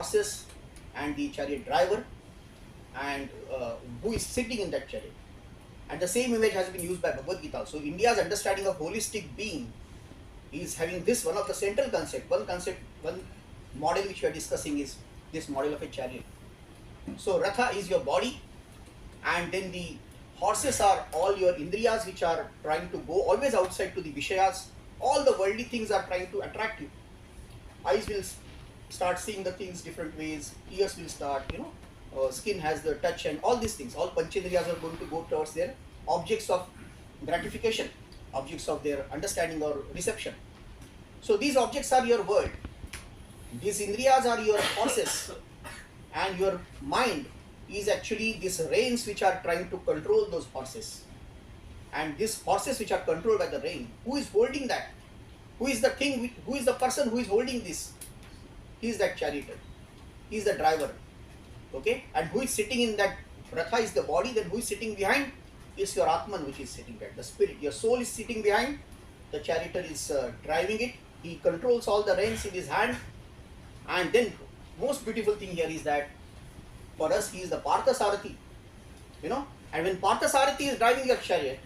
horses and the chariot driver, and who is sitting in that chariot. And the same image has been used by Bhagavad Gita. So India's understanding of holistic being is having this one of the central concept, one model which we are discussing is this model of a chariot. So Ratha is your body, and then the horses are all your indriyas which are trying to go always outside to the Vishayas. All the worldly things are trying to attract you. Eyes will start seeing the things different ways, ears will start, skin has the touch, and all these things. All Panchendriyas are going to go towards their objects of gratification, objects of their understanding or reception. So these objects are your world. These indriyas are your horses, and your mind is actually these reins which are trying to control those horses. And these horses which are controlled by the rein, who is holding that? Who is the king? Who is the person who is holding this? He is that charioteer. He is the driver. Okay? And who is sitting in that Ratha is the body, then who is sitting behind is your Atman, which is sitting there. The spirit, your soul is sitting behind. The charioteer is driving it. He controls all the reins in his hand. And then most beautiful thing here is that for us he is the Parthasarathi. And when Parthasarathy is driving your chariot,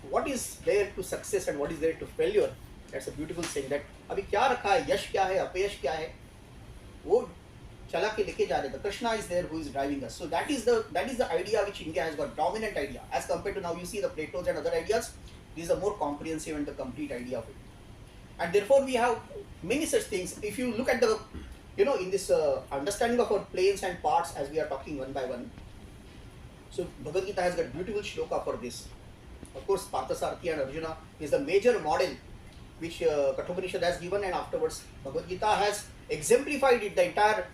what is there to success and what is there to failure? That's a beautiful saying that अभी क्या रखा है, यश क्या है, अपयश क्या है, वो चला के लेके जा रहे हैं. The Krishna is there who is driving us. So that is the idea which India has got, dominant idea. As compared to now you see the Plato's and other ideas, this is a more comprehensive and the complete idea of it. And therefore we have many such things. If you look at the, in this understanding of our planes and parts as we are talking one by one. So Bhagavad Gita has got beautiful shloka for this. Of course, Parthasarathi and Arjuna is the major model which Kathopanishad has given, and afterwards Bhagavad Gita has exemplified it. The entire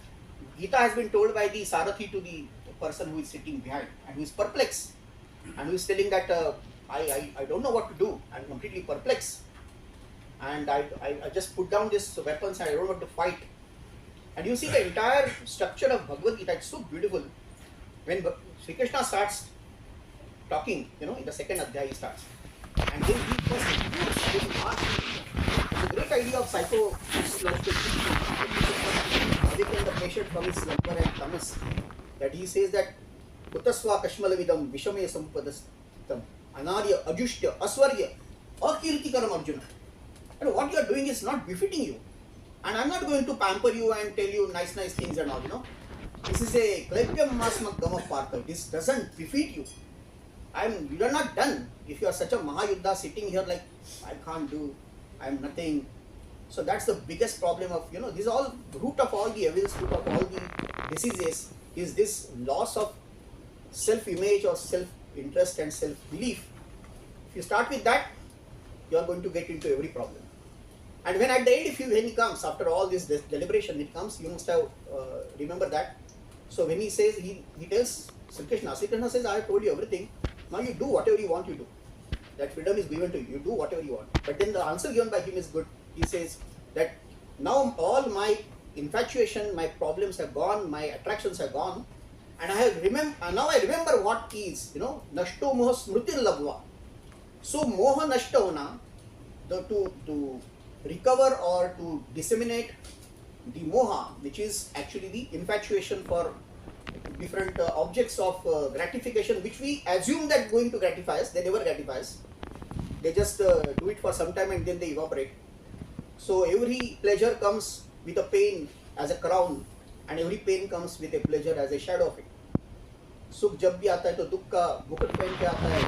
Gita has been told by the Sarathi to the person who is sitting behind and who is perplexed and who is telling that I don't know what to do. I'm completely perplexed, and I just put down these weapons and I don't want to fight. And you see the entire structure of Bhagavad Gita, it's so beautiful. When Sri Krishna starts talking, in the second adhyaya he starts. And then he first the great idea of psychological awaken the patient from his slumber and tamas, that he says that Kutasva Kashmalavidam Vishame Sampadastam Anarya Ajushtya Aswarya Akirtikaram Arjuna. And what you are doing is not befitting you. And I'm not going to pamper you and tell you nice things and all, This is a Klebhyam Masmak Gam of Partha. This doesn't befit you. You are not done. If you are such a Mahayuddha sitting here like, I can't do, I'm nothing. So that's the biggest problem of, this is all root of all the evils, root of all the diseases, is this loss of self-image or self-interest and self-belief. If you start with that, you are going to get into every problem. And when at the end, when he comes, after all this deliberation, it comes, you must have remember that. So when he says, he tells Sri Krishna says, I have told you everything. Now you do whatever you want, you do. That freedom is given to you. You do whatever you want. But then the answer given by him is good. He says that now all my infatuation, my problems are gone, my attractions are gone, and now I remember what is, nashto moha smritir labhva. So moha nashta hona, to recover or to disseminate the moha, which is actually the infatuation for different objects of gratification, which we assume that going to gratify us. They never gratify us. They just do it for some time and then they evaporate. So every pleasure comes with a pain as a crown, and every pain comes with a pleasure as a shadow of it. सुख जब भी आता है तो दुख का मुकुट पहन के आता है,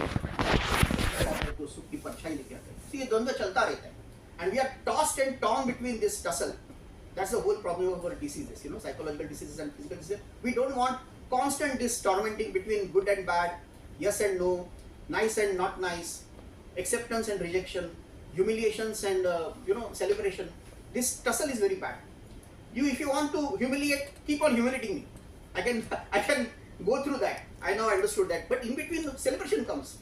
तो सुख की परछाई लेके आता है. तो ये द्वंद्व चलता रहता है, and we are tossed and torn between this tussle. That's the whole problem of our diseases, psychological diseases and physical diseases. We don't want constant this tormenting between good and bad, yes and no, nice and not nice, acceptance and rejection, humiliations and celebration. This tussle is very bad. If you want to humiliate, keep on humiliating me. I can go through that. I now understood that. But in between, the celebration comes.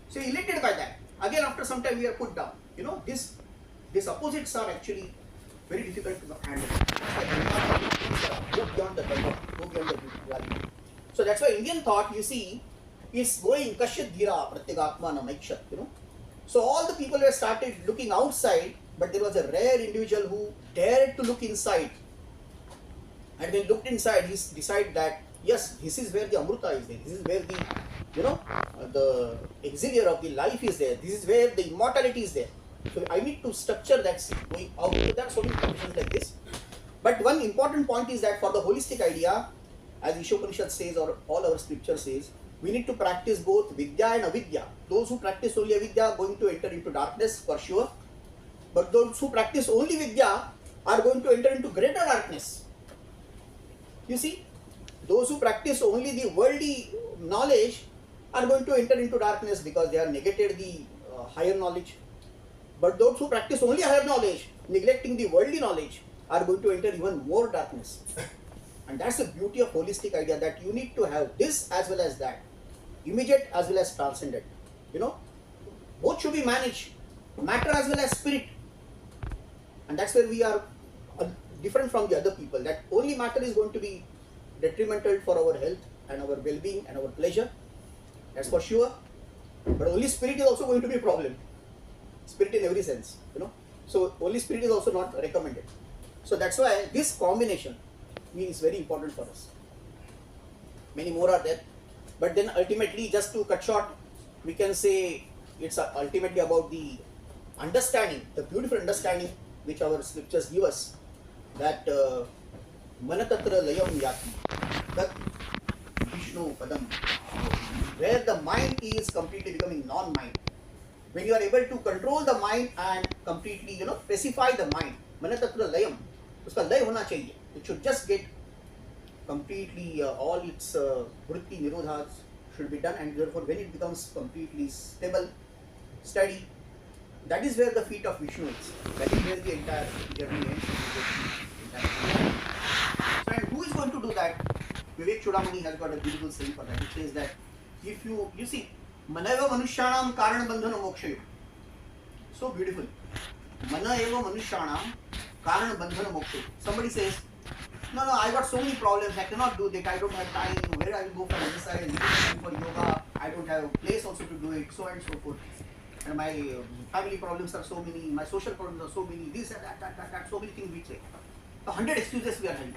So elated by that. Again, after some time, we are put down. These opposites are actually very difficult to handle. Go beyond the dharma, go beyond the duality. So that's why Indian thought, you see, is going kashyat dhira pratyagatma namakshat, So all the people were started looking outside, but there was a rare individual who dared to look inside. And when looked inside, he decided that yes, this is where the Amrita is there. This is where the, the exiliar of the life is there. This is where the immortality is there. So I need to structure that going out. So there are so many conditions like this. But one important point is that for the holistic idea, as Upanishad says or all our scripture says, we need to practice both Vidya and Avidya. Those who practice only Avidya are going to enter into darkness for sure. But those who practice only Vidya are going to enter into greater darkness. You see, those who practice only the worldly knowledge are going to enter into darkness because they have negated the higher knowledge. But those who practice only higher knowledge, neglecting the worldly knowledge, are going to enter even more darkness. And that's the beauty of holistic idea, that you need to have this as well as that, immediate as well as transcendent. Both should be managed, matter as well as spirit. And that's where we are different from the other people, that only matter is going to be detrimental for our health and our well-being and our pleasure. That's for sure. But only spirit is also going to be a problem. Spirit in every sense, So only spirit is also not recommended. So that's why this combination is very important for us. Many more are there. But then ultimately, just to cut short, we can say it's ultimately about the understanding, the beautiful understanding which our scriptures give us, that manatatra layam yati, that Vishnu padam, where the mind is completely becoming non-mind. When you are able to control the mind and completely, pacify the mind, manatatra layam, uska lay hona chahiye. It should just get completely all its vritti nirodhas should be done, and therefore when it becomes completely stable, steady, that is where the feet of Vishnu is. That is where the entire journey ends. So, and who is going to do that? Vivek Chudamani has got a beautiful saying for that. It says that if you see, Manaiva Manushyanam Karana Bandhana Mokshayo. So beautiful. Manaiva Manushyanam Karana Bandhana Mokshayo. Somebody says, no, I got so many problems, I cannot do that, I don't have time, where I will go for exercise, for yoga, I don't have a place also to do it, so and so forth. And my family problems are so many, my social problems are so many, this and that, so many things we say. 100 excuses we are having.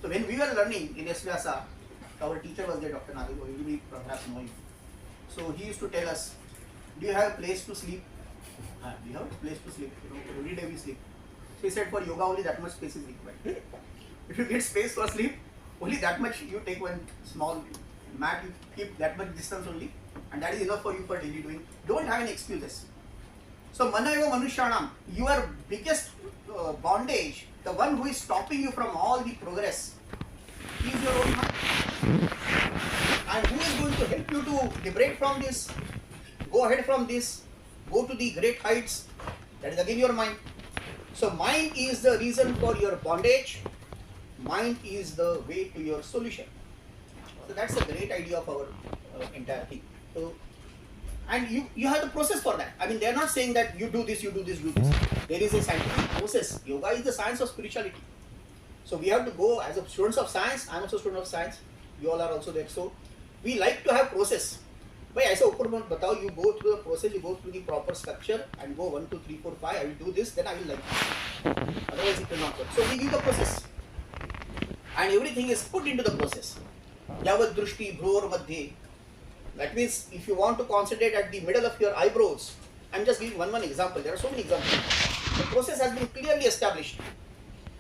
So when we were learning in Vyasa, our teacher was there, Dr. Nadir, you will perhaps know him. So he used to tell us, do you have a place to sleep? We have a place to sleep, every day we sleep. So he said, for yoga only that much space is required. If you get space for sleep, only that much you take one small mat, you keep that much distance only, and that is enough for you for daily doing. Don't have any excuses. So Manaiva Manushyanam, your biggest bondage, the one who is stopping you from all the progress, is your own mind. And who is going to help you to liberate from this, go ahead from this, go to the great heights? That is again your mind. So mind is the reason for your bondage. Mind is the way to your solution. So that's a great idea of our entire thing. So, and you have the process for that. I mean, they are not saying that you do this, you do this, do this. There is a scientific process. Yoga is the science of spirituality. So we have to go as a students of science. I am also a student of science. You all are also there. So we like to have process. But ऐसा ऊपर मत बताओ, you go through the process, you go through the proper structure and go 1, 2, 3, 4, 5. I will do this, then I will like it. Otherwise it will not work. So we give the process. And everything is put into the process. Yavat drushti bhror madhye. That means if you want to concentrate at the middle of your eyebrows, I'm just giving one example. There are so many examples. The process has been clearly established.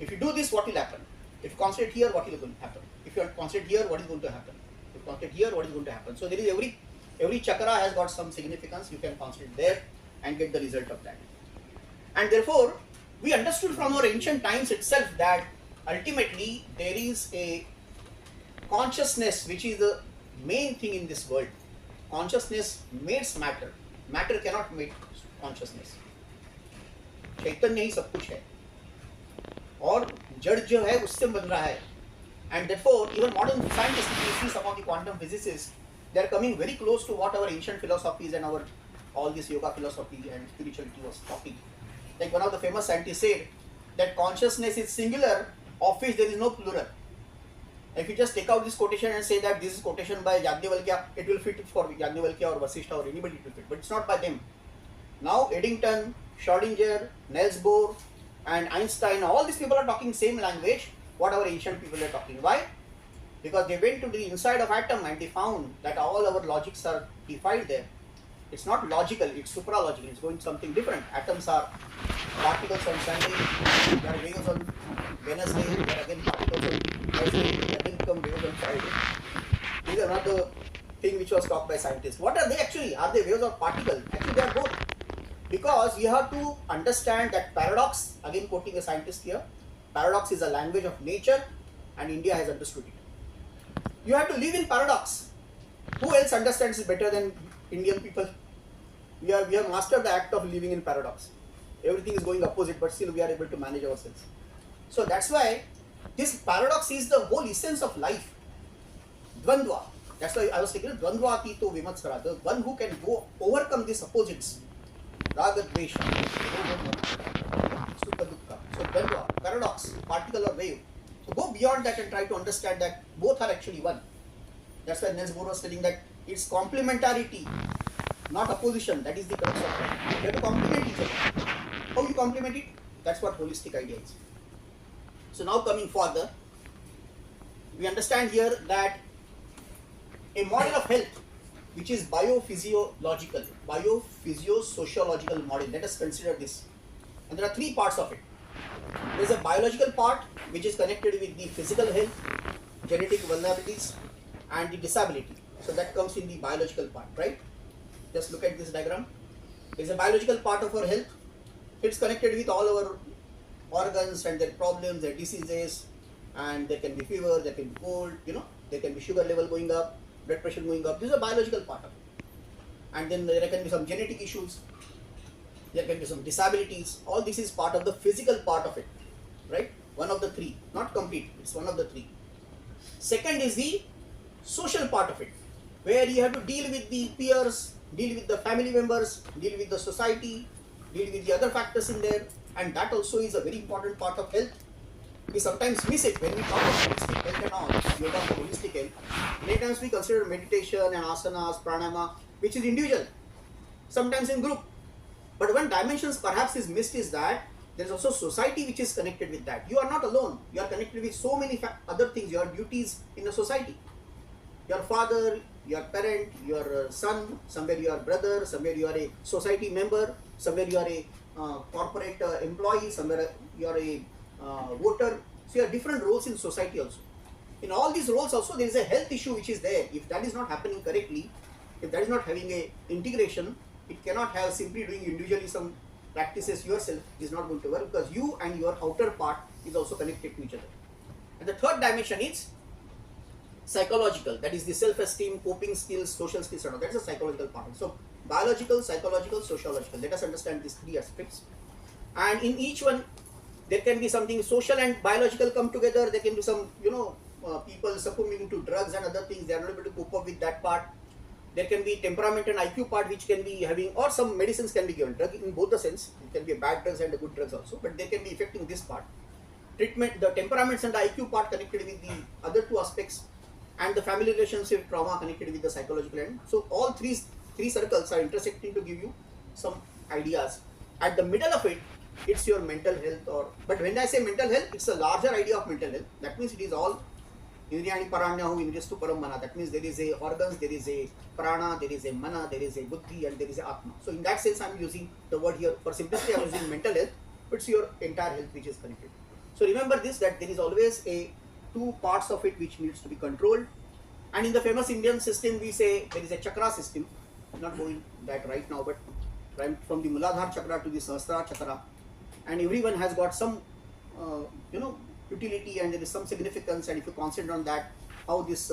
If you do this, what will happen? If you concentrate here, what is going to happen? If you concentrate here, what is going to happen? If you concentrate here, what is going to happen? So there is every chakra has got some significance. You can concentrate there and get the result of that. And therefore, we understood from our ancient times itself that ultimately there is a consciousness which is the main thing in this world. Consciousness makes matter. Matter cannot make consciousness. चैतन्य ही सब कुछ है और जड़ जो है उससे बन रहा है. And therefore, even modern scientists, if you see some of the quantum physicists, they are coming very close to what our ancient philosophies and our all this yoga philosophy and spirituality was talking. Like one of the famous scientists said that consciousness is singular, of which there is no plural. If you just take out this quotation and say that this is quotation by Yajnavalkya, it will fit for Yajnavalkya or Vasishtha or anybody it will fit, but it's not by them. Now Eddington, Schrodinger, Niels Bohr and Einstein, all these people are talking same language, what our ancient people are talking. Why? Because they went to the inside of atom and they found that all our logics are defined there. It's not logical, it's supralogical, it's going something different. Atoms are particles on Sunday, there are waves on Wednesday, there are again particles on Thursday, there again become waves on Friday. This is another thing which was taught by scientists. What are they actually? Are they waves or particles? Actually they are both. Because you have to understand that paradox, again quoting a scientist here, paradox is a language of nature and India has understood it. You have to live in paradox. Who else understands it better than Indian people? We have mastered the act of living in paradox. Everything is going opposite, but still we are able to manage ourselves. So that's why this paradox is the whole essence of life. Dvandva. That's why I was taking Dvandva Atito Vimatsara. The one who can go overcome these opposites. Raga Dvesha. Sukha Dukkha. So Dvandva, paradox, particle or wave. So go beyond that and try to understand that both are actually one. That's why Niels Bohr was telling that it's complementarity, not opposition. That is the crux of it. You have to complement each other. How you complement it? That's what holistic idea is. So now coming further, we understand here that a model of health which is biophysiological, biophysiosociological model. Let us consider this. And there are three parts of it. There is a biological part which is connected with the physical health, genetic vulnerabilities and the disability. So that comes in the biological part, right? Just look at this diagram. There is a biological part of our health. It's connected with all our organs and their problems, their diseases, and there can be fever, there can be cold, there can be sugar level going up, blood pressure going up. This is a biological part of it. And then there can be some genetic issues, there can be some disabilities. All this is part of the physical part of it, right? One of the three, not complete, it's one of the three. Second is the social part of it, where you have to deal with the peers, deal with the family members, deal with the society, deal with the other factors in there, and that also is a very important part of health. We sometimes miss it when we talk about holistic health and all, yoga for holistic health. Many times we consider meditation and asanas, pranayama, which is individual, sometimes in group. But one dimension perhaps is missed is that there is also society which is connected with that. You are not alone, you are connected with so many other things, your duties in the society. Your father, your parent, your son, somewhere you are brother, somewhere you are a society member, somewhere you are a corporate employee, somewhere you are a voter. So you have different roles in society also. In all these roles also there is a health issue which is there. If that is not happening correctly, if that is not having a integration, it cannot have simply doing individually some practices yourself is not going to work, because you and your outer part is also connected to each other. And the third dimension is psychological, that is the self-esteem, coping skills, social skills, and all. That's a psychological part. So biological, psychological, sociological. Let us understand these three aspects. And in each one, there can be something social and biological come together. There can be some, people succumbing to drugs and other things. They are not able to cope up with that part. There can be temperament and IQ part which can be having, or some medicines can be given. Drug in both the sense. It can be bad drugs and good drugs also, but they can be affecting this part. Treatment, the temperaments and the IQ part connected with the other two aspects, and the family relationship trauma connected with the psychological end. So all three circles are intersecting to give you some ideas. At the middle of it, it's your mental health. But when I say mental health, it's a larger idea of mental health. That means it is all Indriyani Paranyahu, Indriyastu Param Mana. That means there is a organs, there is a prana, there is a mana, there is a buddhi, and there is a atma. So in that sense, I am using the word here. For simplicity, I am using mental health. It's your entire health which is connected. So remember this, that there is always two parts of it which needs to be controlled. And in the famous Indian system, we say there is a chakra system. I'm not going that right now, but from the Muladhara chakra to the Sahasrara chakra, and everyone has got some, utility, and there is some significance. And if you concentrate on that, how this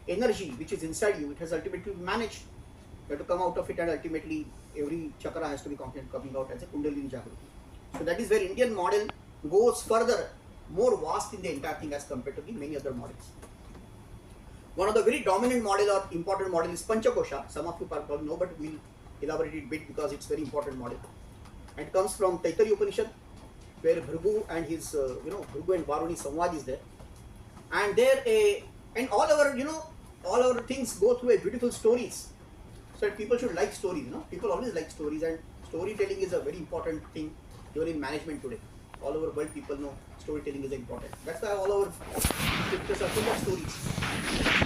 energy which is inside you, it has ultimately managed. You have to come out of it, and ultimately every chakra has to be coming out as a Kundalini Jagrati. So that is where Indian model goes further, more vast in the entire thing as compared to the many other models. One of the very dominant model or important model is Panchkosha. Some of you probably know, but we'll elaborate it a bit because it's very important model. And it comes from Upanishad, where Bhrigu and his, Bhrigu and Varuni Samvad is there. And there and all our things go through a beautiful stories. So people should like stories, People always like stories, and storytelling is a very important thing even in management today. all over world people know storytelling is important. That's why all our scriptures are full of stories.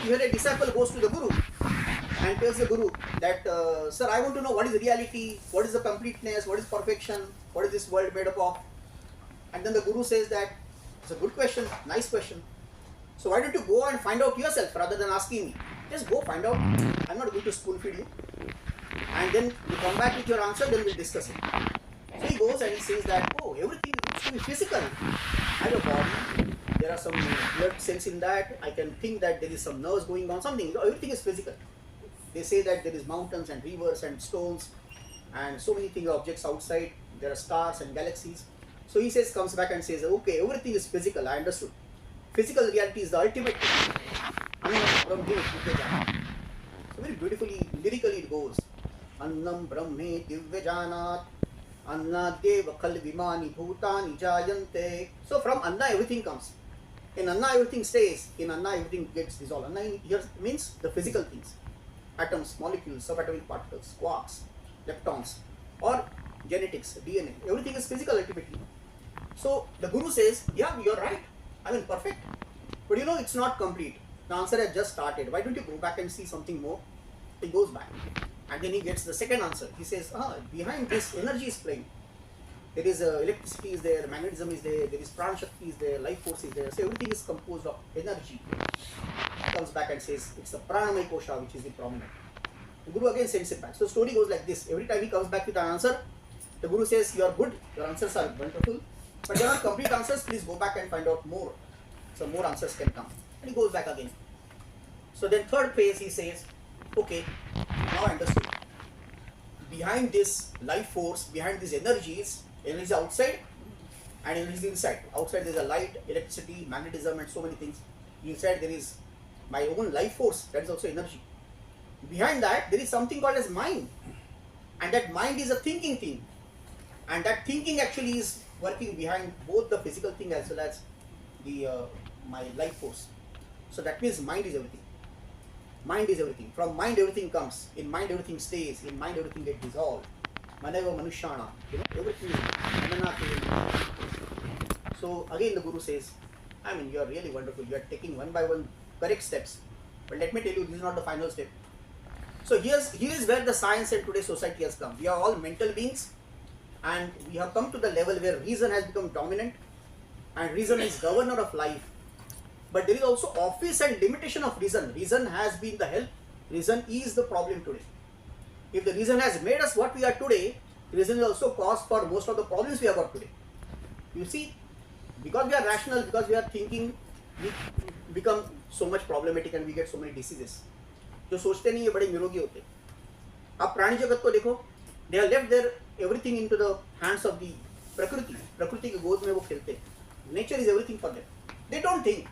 When a disciple goes to the Guru and tells the Guru that, sir, I want to know what is reality, what is the completeness, what is perfection, what is this world made up of? And then the Guru says that, it's a good question, nice question. So why don't you go and find out yourself rather than asking me? Just go find out. I'm not going to spoon feed you. And then you come back with your answer, then we'll discuss it. So he goes and he says that, oh, everything is to be physical. I have a body, there are some blood cells in that, I can think that there is some nerves going on, something, everything is physical. They say that there is mountains and rivers and stones and so many things, objects outside, there are stars and galaxies. So he says, comes back and says, okay, everything is physical, I understood. Physical reality is the ultimate thing. From here, so very beautifully, lyrically it goes. Annam brahme divyajanat annadeva khal vimani bhutani jayante. So from Anna everything comes. In Anna everything stays. In Anna everything gets dissolved. Anna here means the physical things. Atoms, molecules, subatomic particles, quarks, leptons, or genetics, DNA. Everything is physical ultimately. So the Guru says, yeah, you're right. I mean, perfect. But you know, it's not complete. The answer has just started. Why don't you go back and see something more? He goes back. And then he gets the second answer. He says, behind this energy is playing. There is electricity is there, magnetism is there, there is pran shakti is there, life force is there. So everything is composed of energy. He comes back and says, it's the Panchkosha which is the prominent. The Guru again sends it back. So the story goes like this. Every time he comes back with an answer, the Guru says, you are good, your answers are wonderful. But they are not complete answers, please go back and find out more. So more answers can come. And he goes back again. So then third phase he says, okay, now I understood. Behind this life force, behind these energies, energy is outside and energy is inside. Outside there is a light, electricity, magnetism and so many things. Inside there is my own life force, that is also energy. Behind that there is something called as mind. And that mind is a thinking thing. And that thinking actually is working behind both the physical thing as well as the my life force. So that means mind is everything. Mind is everything. From mind everything comes. In mind everything stays. In mind everything gets dissolved. Manava Manushana. Everything is. So again the Guru says, I mean, you are really wonderful. You are taking one by one correct steps. But let me tell you, this is not the final step. So here is where the science and today's society has come. We are all mental beings and we have come to the level where reason has become dominant and reason is governor of life. But there is also office and limitation of reason. Reason has been the help. Reason is the problem today. If the reason has made us what we are today, reason is also cause for most of the problems we have got today. You see, because we are rational, because we are thinking, we become so much problematic and we get so many diseases. जो सोचते नहीं ये बड़े निरोगी होते. अब प्राणी जगत को देखो, they have left their everything into the hands of the प्रकृति. प्रकृति के गोद में वो खेलते. Nature is everything for them. They don't think.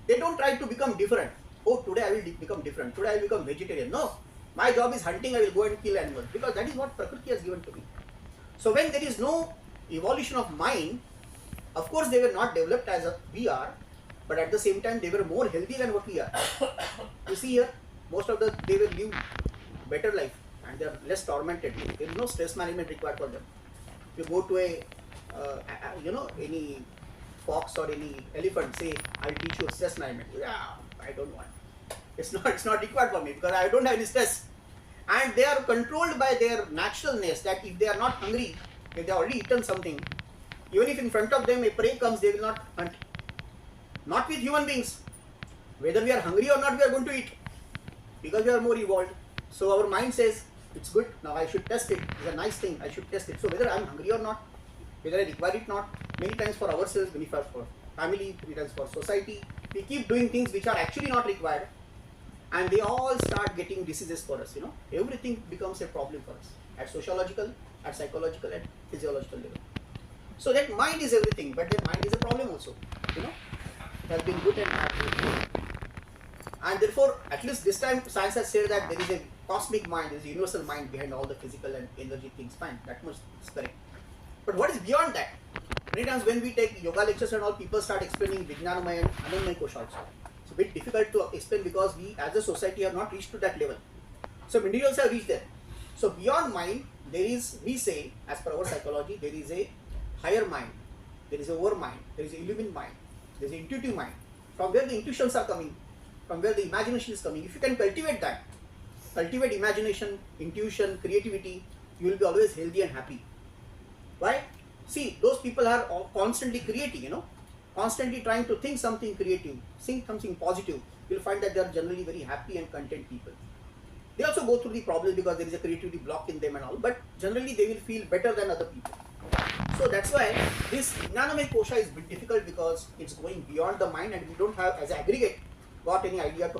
They don't try to become different. Oh, today I will become different. Today I will become vegetarian. No, my job is hunting. I will go and kill animals because that is what Prakriti has given to me. So when there is no evolution of mind, of course they were not developed as we are, but at the same time they were more healthy than what we are. You see here, most of they will live better life and they are less tormented. There is no stress management required for them. If you go to any fox or any elephant, say, I'll teach you stress management. Yeah, I don't want. It's not required for me because I don't have any stress. And they are controlled by their naturalness that if they are not hungry, if they have already eaten something, even if in front of them a prey comes, they will not hunt. Not with human beings. Whether we are hungry or not, we are going to eat because we are more evolved. So our mind says, it's good, now I should test it. It's a nice thing, I should test it. So whether I am hungry or not, whether I require it or not, many times for ourselves, many times for family, many times for society, we keep doing things which are actually not required and they all start getting diseases for us, Everything becomes a problem for us at sociological, at psychological and physiological level. So that mind is everything, but that mind is a problem also, It has been good and bad. And therefore, at least this time, science has said that there is a cosmic mind, there is a universal mind behind all the physical and energy things. Fine, that much is correct. But what is beyond that? Many times when we take yoga lectures and all, people start explaining Vijnanamaya and Anandamaya Kosha also. It's a bit difficult to explain because we as a society have not reached to that level. So individuals have reached there. So beyond mind, there is, we say, as per our psychology, there is a higher mind. there is a over mind, there is an illumined mind, there is an intuitive mind, from where the intuitions are coming, from where the imagination is coming. If you can cultivate that, cultivate imagination, intuition, creativity, you will be always healthy and happy. Why? See, those people are constantly creating, constantly trying to think something creative, think something positive. You'll find that they are generally very happy and content people. They also go through the problems because there is a creativity block in them and all, but generally they will feel better than other people. So that's why this Jnanamaya Kosha is a bit difficult, because it's going beyond the mind and we don't have as an aggregate got any idea to